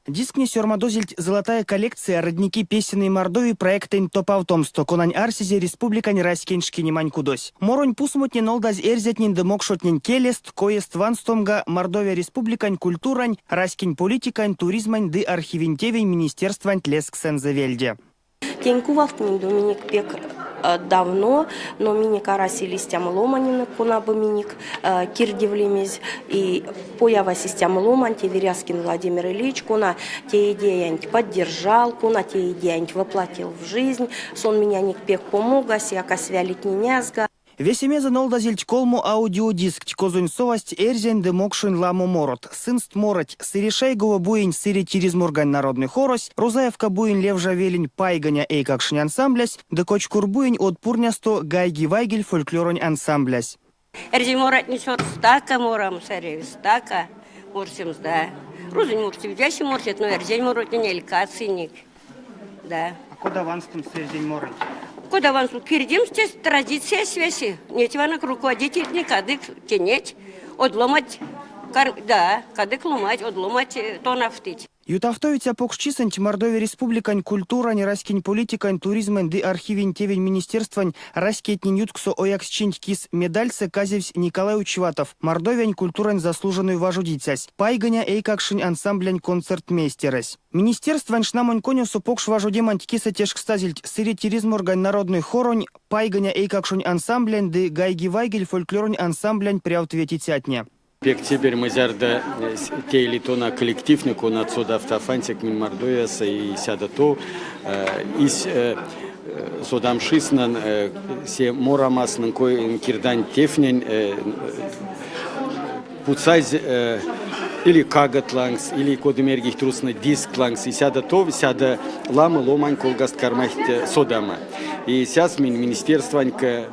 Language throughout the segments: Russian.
Дискни сёрмадозильть золотая коллекция родники песенной Мордовии проектен топавтомсто конань арсизе республикань раскеншки немань кудось. Моронь пусмутнен олдаз эрзетнин демокшотнен келест, коест ванстомга Мордовия республикань культурань, раскень политикань, туризмань ды архивинтевень министерствань тлеск сензевельде. Тенькувалтнин Доминик Пек давно, но мини караси листям ломанин куна боминик кирдевлемез и поява систем ломан те Веряскин Владимир Ильич куна те идеи поддержал, куна те идеи воплотил в жизнь, сон меня ник Пек помога, сяка свялить нязга. Весемеза нолдазильть колму аудиодиск козунь совасть эрзень демокшин ламу морот. Сынст мороть сыришайгова буинь сыри тиризмургань народный хорось, Розаевка буинь левжа велень пайганя эйкакшин ансамблясь, да кочкур буинь от пурнясто гайги вайгель фольклоронь ансамблясь. Эрзень морот несёр стака морам сареви стака морсим да. Розунь морсим вяси морсит, но эрзень морот не элькациник. Да. А куда ванстом с эрзень мороть? Куда вам кирдим здесь традиция связи. Нет, ванок руководитель не кадык тянеть, отломать, да, кадык ломать, отломать то нафтить. Ютавтовица покшчисаньть Мордовия республикань культурань, раскень политикань, туризмань ды архивень тевень министерствань, раскетнин ютксо ояксчинть кис медальсе казевсь Николай Учватов, Мордовиань культурань заслуженную важудицясь, пайганя эйкакшинь ансамблянь концертмейстерась. Министерствань шнамонь конюсу покш важудеманть киса тешкстазильть сыри тиризморгань народный хоронь, пайганя эйкакшинь ансамблянь ды гайги вайгель фольклоронь ансамблянь пряутветицятня. Пек теперь мы зарда те или то на коллективнику на цода автофантик мин Мордовияса и сяда то из содам шиснан се морамаснан кой кирдань тефнен пуцайз или кагатлангс или кодемергих трусна дисклангс и сяда то сяда лама ломань колгаст кармахт содама и сейчас министерстванька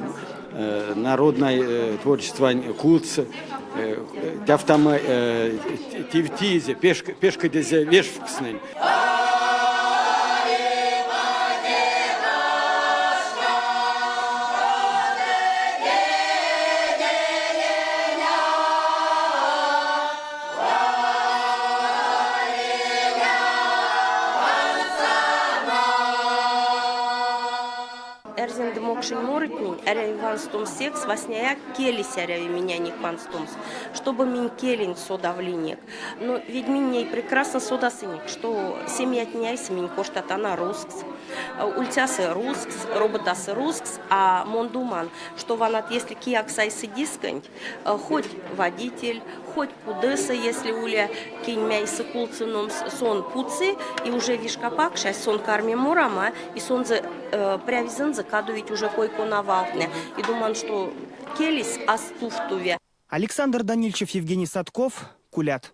народное творчество кулц там тивтизе пешка дезе вешфкснен. Эрзен демокшин моротнин, эряви ванстом секс, васняя келись эряви меня не ванстомс, чтобы мин келин содавлинек. Но ведь миней прекрасно содасыник, что семья тняйся мин коштатана рускс, ультясы рускс, роботасы рускс, а мондуман, что ванат если киаксайсы дискань, хоть водитель, хоть пудеса, если уля кинь мяйсы кулцинум сон пуцы, и уже вишкапак, шесть сон карми мурама, и сон за прявизен закадывать уже койку навалтне. И думаю, что келись астуфтуве. Александр Данильчев, Евгений Садков, Кулят.